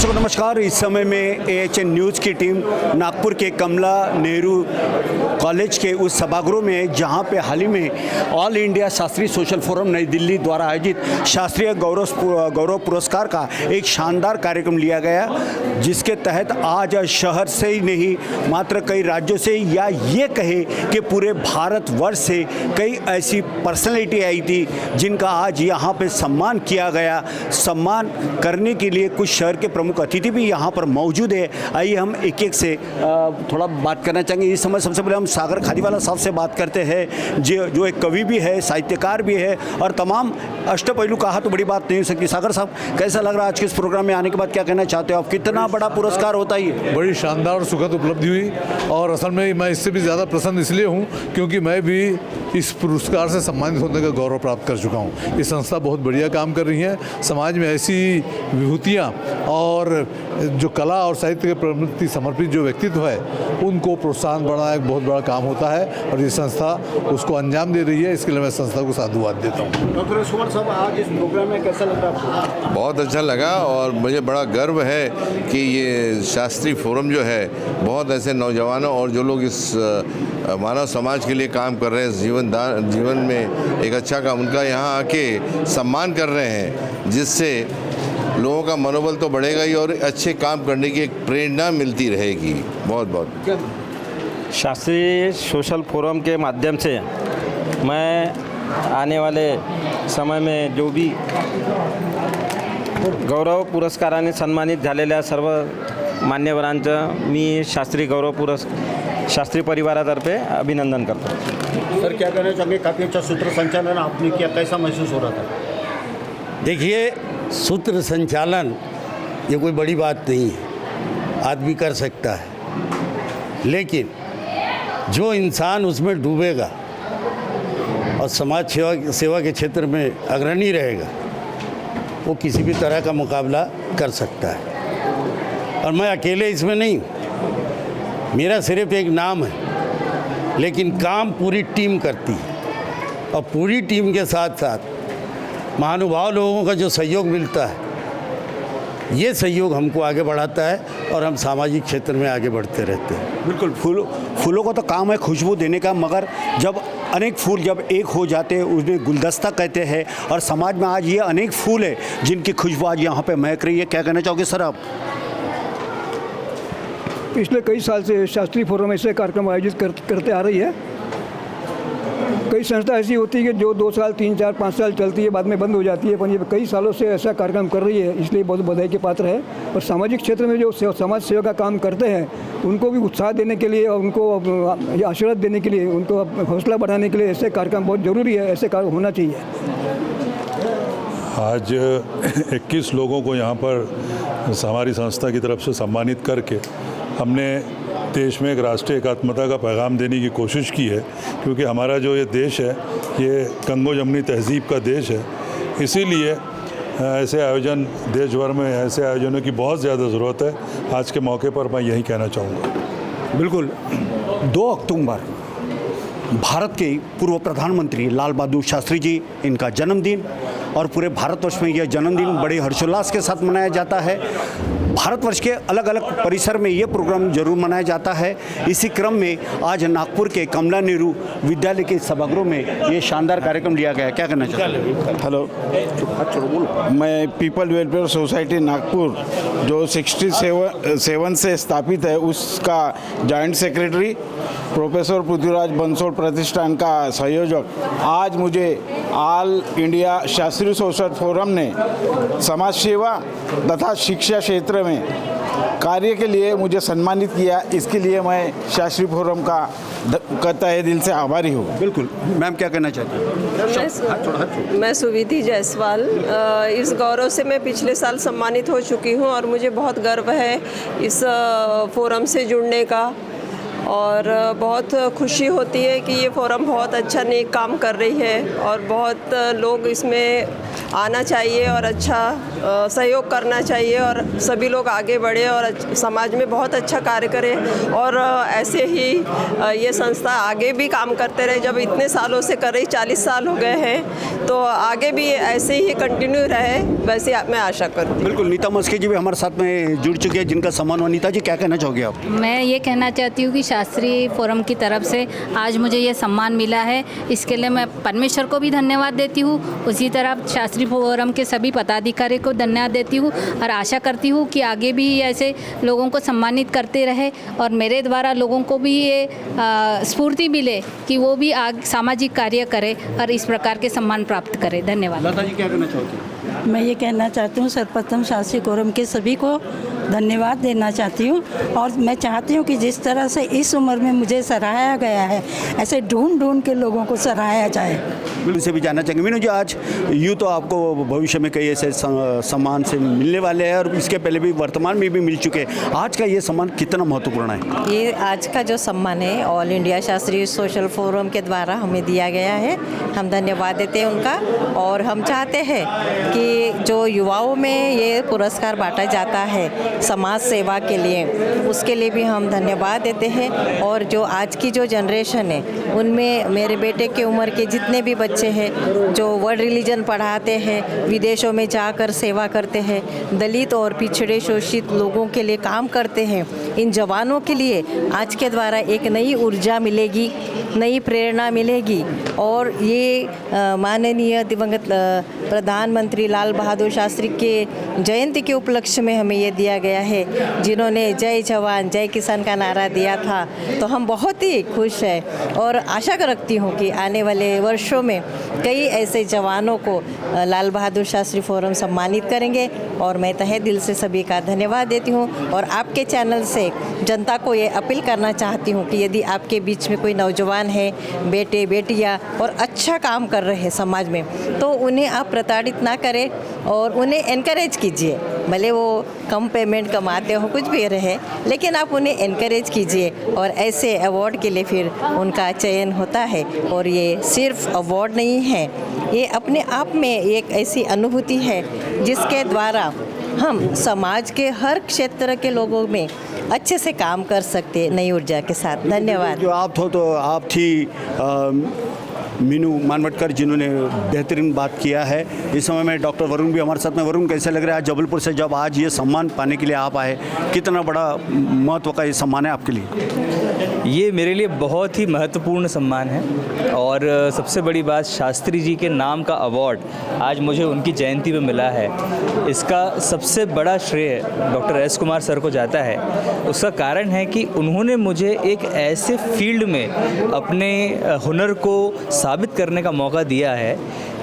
दर्शकों नमस्कार। इस समय में AHN न्यूज़ की टीम नागपुर के कमला नेहरू कॉलेज के उस सभागृह में है जहां पे हाल ही में ऑल इंडिया शास्त्रीय सोशल फोरम नई दिल्ली द्वारा आयोजित शास्त्रीय गौरव पुरस्कार का एक शानदार कार्यक्रम लिया गया, जिसके तहत आज शहर से ही नहीं मात्र कई राज्यों से या ये कहे कि पूरे भारतवर्ष से कई ऐसी पर्सनैलिटी आई थी जिनका आज यहाँ पे सम्मान किया गया। सम्मान करने के लिए कुछ शहर के प्रमुख अतिथि भी यहाँ पर मौजूद है। आइए हम एक एक से थोड़ा बात करना चाहेंगे। इस समय सबसे पहले हम सागर खादीवाला साहब से बात करते हैं जो एक कवि भी है, साहित्यकार भी है और तमाम अष्टपहलू कहा तो बड़ी बात नहीं हो सकती। सागर साहब, कैसा लग रहा है आज के इस प्रोग्राम में आने के बाद? क्या कहना चाहते हो आप? कितना बड़ा पुरस्कार होता है? बड़ी शानदार और सुखद उपलब्धि हुई और असल में मैं इससे भी ज़्यादा प्रसन्न इसलिए हूँ क्योंकि मैं भी इस पुरस्कार से सम्मानित होने का गौरव प्राप्त कर चुका हूँ। ये संस्था बहुत बढ़िया काम कर रही है। समाज में ऐसी विभूतियाँ और जो कला और साहित्य के प्रति समर्पित जो व्यक्तित्व है उनको प्रोत्साहन बढ़ाना एक बहुत बड़ा काम होता है और ये संस्था उसको अंजाम दे रही है। इसके लिए मैं संस्था को साधुवाद देता हूँ। डॉक्टर सुमन साहब, आज इस प्रोग्राम में कैसा लगा आपको? बहुत अच्छा लगा और मुझे बड़ा गर्व है कि ये शास्त्रीय फोरम जो है बहुत ऐसे नौजवानों और जो लोग इस मानव समाज के लिए काम कर रहे हैं, जीवन में एक अच्छा काम, उनका यहाँ आके सम्मान कर रहे हैं, जिससे लोगों का मनोबल तो बढ़ेगा ही और अच्छे काम करने की एक प्रेरणा मिलती रहेगी। बहुत बहुत शास्त्रीय सोशल फोरम के माध्यम से मैं आने वाले समय में जो भी गौरव पुरस्काराने सन्मानित झालेल्या सर्व मान्यवरांचं मी शास्त्री परिवारातर्फे अभिनंदन करतो। सर, क्या कहना चाहेंगे? काफ़ी अच्छा सूत्र संचालन आपने किया, कैसा महसूस हो रहा था? देखिए, सूत्र संचालन ये कोई बड़ी बात नहीं है, आदमी कर सकता है, लेकिन जो इंसान उसमें डूबेगा और समाज सेवा के क्षेत्र में अग्रणी रहेगा वो किसी भी तरह का मुकाबला कर सकता है। और मैं अकेले इसमें नहीं, मेरा सिर्फ एक नाम है, लेकिन काम पूरी टीम करती है और पूरी टीम के साथ साथ महानुभाव लोगों का जो सहयोग मिलता है, ये सहयोग हमको आगे बढ़ाता है और हम सामाजिक क्षेत्र में आगे बढ़ते रहते हैं। बिल्कुल, फूलों का तो काम है खुशबू देने का, मगर जब अनेक फूल जब एक हो जाते हैं उन्हें गुलदस्ता कहते हैं और समाज में आज ये अनेक फूल है जिनकी खुशबू आज यहाँ पे महक रही है। क्या कहना चाहोगे सर आप? पिछले कई साल से शास्त्रीय फोरम ऐसे कार्यक्रम आयोजित करते आ रही है। कई संस्था ऐसी होती है कि जो 2 साल 3 4 5 साल चलती है, बाद में बंद हो जाती है, पर ये कई सालों से ऐसा कार्यक्रम कर रही है, इसलिए बहुत बधाई के पात्र है। और सामाजिक क्षेत्र में जो समाज सेवा का काम करते हैं उनको भी उत्साह देने के लिए और उनको आशीर्वाद देने के लिए, उनको हौसला बढ़ाने के लिए ऐसे कार्यक्रम बहुत ज़रूरी है, ऐसे कार्य होना चाहिए। आज 21 लोगों को यहाँ पर हमारी संस्था की तरफ से सम्मानित करके हमने देश में एक राष्ट्रीय एकात्मता का पैगाम देने की कोशिश की है, क्योंकि हमारा जो ये देश है ये गंगो जमुनी तहज़ीब का देश है। इसीलिए ऐसे आयोजन देश भर में ऐसे आयोजनों की बहुत ज़्यादा ज़रूरत है। आज के मौके पर मैं यही कहना चाहूँगा। बिल्कुल, 2 अक्टूबर भारत के पूर्व प्रधानमंत्री लाल बहादुर शास्त्री जी, इनका जन्मदिन और पूरे भारतवर्ष में यह जन्मदिन बड़े हर्षोल्लास के साथ मनाया जाता है। भारतवर्ष के अलग अलग परिसर में ये प्रोग्राम जरूर मनाया जाता है। इसी क्रम में आज नागपुर के कमला नेहरू विद्यालय के सभागृह में ये शानदार कार्यक्रम लिया गया। क्या करना चाहते हैं? हेलो, मैं पीपल वेलफेयर सोसाइटी नागपुर जो 67 से स्थापित है उसका joint secretary professor Prithviraj Bansod प्रतिष्ठान का संयोजक, आज मुझे ऑल इंडिया शास्त्रीय सोशल फोरम ने समाज सेवा तथा शिक्षा क्षेत्र में कार्य के लिए मुझे सम्मानित किया। इसके लिए मैं शास्त्रीय फोरम का तहे दिल से आभारी हूँ। बिल्कुल मैम, क्या कहना चाहती हैं? मैं सुविधि जायसवाल, इस गौरव से मैं पिछले साल सम्मानित हो चुकी हूँ और मुझे बहुत गर्व है इस फोरम से जुड़ने का और बहुत खुशी होती है कि ये फोरम बहुत अच्छा नेक काम कर रही है और बहुत लोग इसमें आना चाहिए और अच्छा सहयोग करना चाहिए और सभी लोग आगे बढ़े और समाज में बहुत अच्छा कार्य करें और ऐसे ही ये संस्था आगे भी काम करते रहे। जब इतने सालों से कर रही, 40 साल हो गए हैं, तो आगे भी ऐसे ही कंटिन्यू रहे, वैसे मैं आशा करती हूँ। बिल्कुल, नीता मस्के जी भी हमारे साथ में जुड़ चुके हैं, जिनका सम्मान हुआ। नीता जी, क्या कहना चाहोगे आप? मैं ये कहना चाहती हूँ कि शास्त्री फोरम की तरफ से आज मुझे ये सम्मान मिला है, इसके लिए मैं परमेश्वर को भी धन्यवाद देती हूँ। उसी तरह शास्त्री फोरम के सभी पदाधिकारी को धन्यवाद देती हूँ और आशा करती हूँ कि आगे भी ऐसे लोगों को सम्मानित करते रहे और मेरे द्वारा लोगों को भी ये स्फूर्ति मिले कि वो भी सामाजिक कार्य करे और इस प्रकार के सम्मान प्राप्त करे। धन्यवाद। लता जी, क्या कहना चाहोगे? मैं ये कहना चाहती हूँ सर्वप्रथम शास्त्री फोरम के सभी को धन्यवाद देना चाहती हूँ और मैं चाहती हूँ कि जिस तरह से इस उम्र में मुझे सराहा गया है, ऐसे ढूंढ ढूंढ के लोगों को सराहा जाए। से भी जानना चाहेंगे मीनू जी, आज यूँ तो आपको भविष्य में कई ऐसे सम्मान से मिलने वाले हैं और इसके पहले भी वर्तमान में भी मिल चुके हैं। आज का ये सम्मान कितना महत्वपूर्ण है? ये आज का जो सम्मान है ऑल इंडिया शास्त्रीय सोशल फोरम के द्वारा हमें दिया गया है। हम धन्यवाद देते हैं उनका और हम चाहते हैं कि जो युवाओं में ये पुरस्कार बांटा जाता है समाज सेवा के लिए, उसके लिए भी हम धन्यवाद देते हैं। और जो आज की जो जनरेशन है उनमें मेरे बेटे की उम्र के जितने भी बच्चे हैं जो वर्ल्ड रिलीजन पढ़ाते हैं, विदेशों में जाकर सेवा करते हैं, दलित और पिछड़े शोषित लोगों के लिए काम करते हैं, इन जवानों के लिए आज के द्वारा एक नई ऊर्जा मिलेगी, नई प्रेरणा मिलेगी। और ये माननीय दिवंगत प्रधानमंत्री लाल बहादुर शास्त्री के जयंती के उपलक्ष्य में हमें ये दिया गया है, जिन्होंने जय जवान जय किसान का नारा दिया था। तो हम बहुत ही खुश हैं और आशा रखती हूँ कि आने वाले वर्षों में कई ऐसे जवानों को लाल बहादुर शास्त्री फोरम सम्मानित करेंगे। और मैं तहे दिल से सभी का धन्यवाद देती हूँ और आपके चैनल से जनता को ये अपील करना चाहती हूँ कि यदि आपके बीच में कोई नौजवान है, बेटे बेटियाँ और अच्छा काम कर रहे हैं समाज में, तो उन्हें आप प्रताड़ित ना करें और उन्हें एनकरेज कीजिए। भले वो कम पेमेंट कमाते हो, कुछ भी रहे, लेकिन आप उन्हें एनकरेज कीजिए और ऐसे अवार्ड के लिए फिर उनका चयन होता है। और ये सिर्फ अवार्ड नहीं है, ये अपने आप में एक ऐसी अनुभूति है जिसके द्वारा हम समाज के हर क्षेत्र के लोगों में अच्छे से काम कर सकते हैं नई ऊर्जा के साथ। धन्यवाद। जो आप थो तो आप थी मीनू मानवटकर, जिन्होंने बेहतरीन बात किया है। इस समय में डॉक्टर वरुण भी हमारे साथ में। वरुण, कैसे लग रहा है जबलपुर से जब आज ये सम्मान पाने के लिए आप आए? कितना बड़ा महत्व का ये सम्मान है आपके लिए? ये मेरे लिए बहुत ही महत्वपूर्ण सम्मान है और सबसे बड़ी बात, शास्त्री जी के नाम का अवार्ड आज मुझे उनकी जयंती पे मिला है। इसका सबसे बड़ा श्रेय डॉक्टर एस कुमार सर को जाता है। उसका कारण है कि उन्होंने मुझे एक ऐसे फील्ड में अपने हुनर को साबित करने का मौका दिया है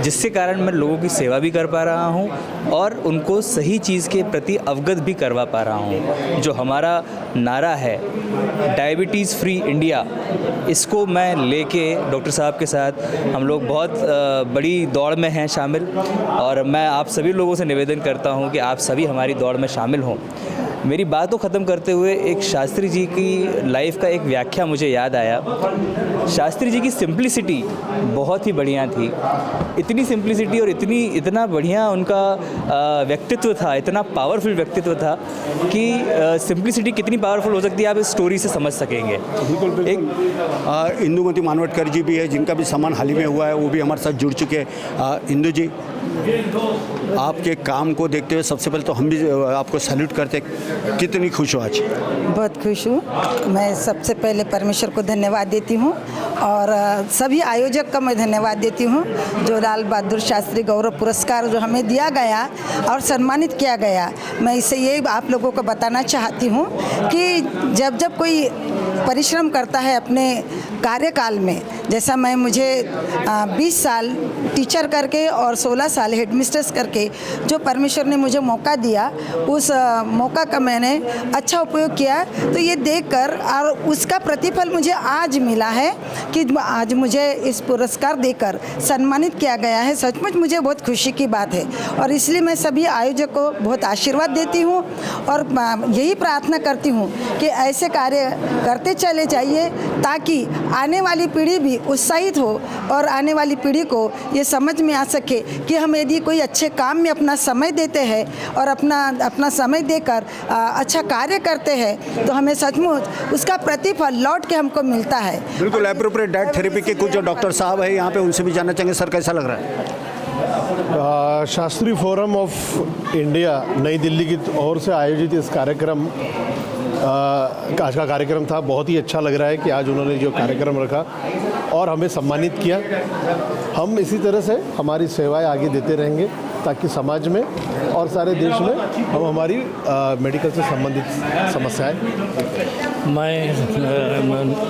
जिसके कारण मैं लोगों की सेवा भी कर पा रहा हूं और उनको सही चीज़ के प्रति अवगत भी करवा पा रहा हूं। जो हमारा नारा है डायबिटीज़ फ्री इंडिया, इसको मैं लेके डॉक्टर साहब के साथ हम लोग बहुत बड़ी दौड़ में हैं शामिल और मैं आप सभी लोगों से निवेदन करता हूं कि आप सभी हमारी दौड़ में शामिल हों। मेरी बात को ख़त्म करते हुए एक शास्त्री जी की लाइफ का एक व्याख्या मुझे याद आया। शास्त्री जी की सिंप्लिसिटी बहुत ही बढ़िया थी। इतनी सिंप्लिसिटी और इतना बढ़िया उनका व्यक्तित्व था, इतना पावरफुल व्यक्तित्व था कि सिंप्लिसिटी कितनी पावरफुल हो सकती है आप इस स्टोरी से समझ सकेंगे। एक इंदुमती मानवटकर जी भी है, जिनका भी सम्मान हाल ही में हुआ है, वो भी हमारे साथ जुड़ चुके हैं। इंदु जी, आपके काम को देखते हुए सबसे पहले तो हम भी आपको सैल्यूट करते। कितनी खुश हो आज? बहुत खुश हूँ। मैं सबसे पहले परमेश्वर को धन्यवाद देती हूँ और सभी आयोजक का मैं धन्यवाद देती हूँ जो लाल बहादुर शास्त्री गौरव पुरस्कार जो हमें दिया गया और सम्मानित किया गया। मैं इससे ये आप लोगों को बताना चाहती हूँ कि जब कोई परिश्रम करता है अपने कार्यकाल में, जैसा मुझे 20 साल टीचर करके और 16 साल हेडमिस्ट्रेस करके जो परमेश्वर ने मुझे मौका दिया, उस मौका का मैंने अच्छा उपयोग किया, तो ये देखकर और उसका प्रतिफल मुझे आज मिला है कि आज मुझे इस पुरस्कार देकर सम्मानित किया गया है। सचमुच मुझे बहुत खुशी की बात है और इसलिए मैं सभी आयोजक को बहुत आशीर्वाद देती हूँ और यही प्रार्थना करती हूँ कि ऐसे कार्य करते चले जाइए ताकि आने वाली पीढ़ी भी उत्साहित हो और आने वाली पीढ़ी को ये समझ में आ सके कि हम यदि कोई अच्छे काम में अपना समय देते हैं और अपना समय देकर अच्छा कार्य करते हैं तो हमें सचमुच उसका प्रतिफल लौट के हमको मिलता है। बिल्कुल एप्रोप्रिएट डाइट थेरेपी के कुछ जो डॉक्टर साहब हैं यहाँ पे, उनसे भी जानना चाहेंगे सर कैसा लग रहा है? शास्त्री फोरम ऑफ इंडिया नई दिल्ली की ओर से आयोजित इस कार्यक्रम आज का कार्यक्रम था। बहुत ही अच्छा लग रहा है कि आज उन्होंने जो कार्यक्रम रखा और हमें सम्मानित किया। हम इसी तरह से हमारी सेवाएं आगे देते रहेंगे ताकि समाज में और सारे देश में हम हमारी मेडिकल से संबंधित समस्याएं। मैं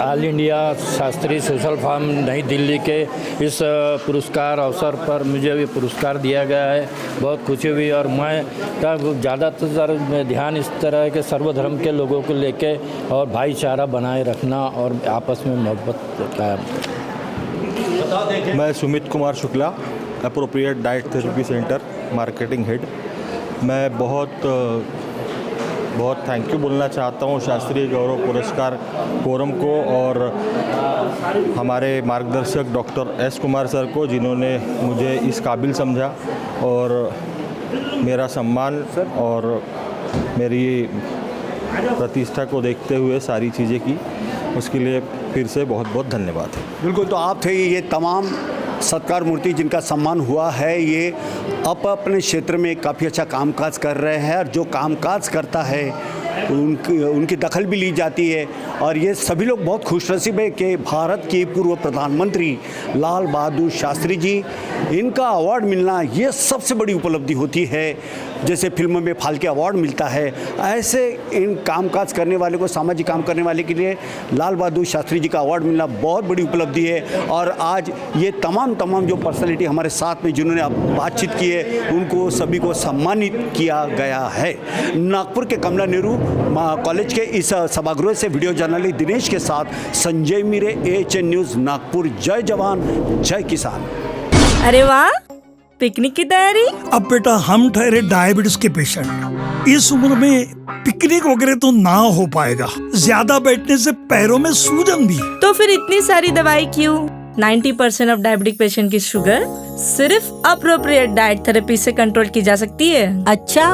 all India Shastri social forum Nai Delhi के इस पुरस्कार अवसर पर मुझे ये पुरस्कार दिया गया है, बहुत खुशी हुई। और मैं ज़्यादातर ध्यान इस तरह के सर्वधर्म के लोगों को लेके और भाईचारा बनाए रखना और आपस में मोहब्बत कायम। मैं Sumit Kumar Shukla, appropriate diet therapy centre marketing head. मैं बहुत थैंक यू बोलना चाहता हूँ शास्त्रीय गौरव पुरस्कार फोरम को और हमारे मार्गदर्शक डॉक्टर एस कुमार सर को, जिन्होंने मुझे इस काबिल समझा और मेरा सम्मान और मेरी प्रतिष्ठा को देखते हुए सारी चीज़ें की, उसके लिए फिर से बहुत बहुत धन्यवाद है। बिल्कुल, तो आप थे ये तमाम सत्कार मूर्ति जिनका सम्मान हुआ है। ये अपने क्षेत्र में काफ़ी अच्छा कामकाज कर रहे हैं और जो कामकाज करता है उनकी दखल भी ली जाती है और ये सभी लोग बहुत खुशनसीब है कि भारत के पूर्व प्रधानमंत्री लाल बहादुर शास्त्री जी, इनका अवार्ड मिलना ये सबसे बड़ी उपलब्धि होती है। जैसे फिल्मों में फाल्के अवार्ड मिलता है, ऐसे इन कामकाज करने वाले को, सामाजिक काम करने वाले के लिए लाल बहादुर शास्त्री जी का अवार्ड मिलना बहुत बड़ी उपलब्धि है। और आज ये तमाम जो पर्सनैलिटी हमारे साथ में जिन्होंने बातचीत की है, उनको सभी को सम्मानित किया गया है। नागपुर के कमला नेहरू कॉलेज के इस सभागृह से वीडियो जर्नलिस्ट दिनेश के साथ संजय मीरे, AHN न्यूज़ नागपुर। जय जवान जय किसान। अरे वाह, पिकनिक की तैयारी? अब बेटा हम ठहरे डायबिटीज के पेशेंट, इस उम्र में पिकनिक वगैरह तो ना हो पाएगा, ज्यादा बैठने से पैरों में सूजन भी। तो फिर इतनी सारी दवाई क्यों? 90% ऑफ डायबिटिक पेशेंट की शुगर सिर्फ अप्रोप्रिएट डाइट थेरेपी से कंट्रोल की जा सकती है। अच्छा,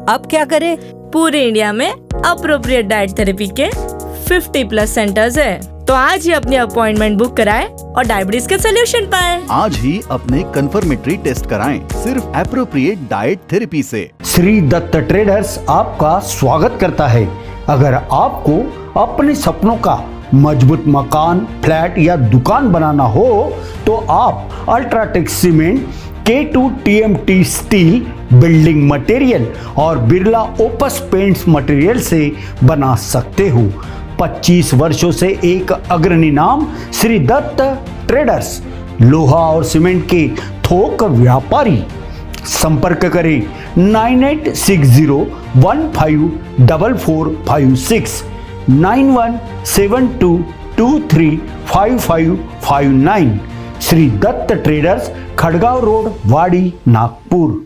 अब क्या करें? पूरे इंडिया में अप्रोप्रिएट डाइट थेरेपी के 50+ सेंटर्स है, तो आज ही अपनी अपॉइंटमेंट बुक कराएं और डायबिटीज के सोल्यूशन पाएं। आज ही अपने कंफर्मेटरी टेस्ट कराएं सिर्फ एप्रोप्रिएट डाइट थेरेपी से। श्री दत्त ट्रेडर्स आपका स्वागत करता है। अगर आपको अपने सपनों का मजबूत मकान, फ्लैट या दुकान बनाना हो तो आप UltraTech cement, K2 TMT steel, building material और बिरला ओपस पेंट्स मटेरियल से बना सकते हो। 25 वर्षों से एक अग्रणी नाम श्री दत्त ट्रेडर्स, लोहा और सीमेंट के थोक व्यापारी। संपर्क करें 9860154456, 9172235559। श्री दत्त ट्रेडर्स, खड़गांव रोड, वाड़ी, नागपुर।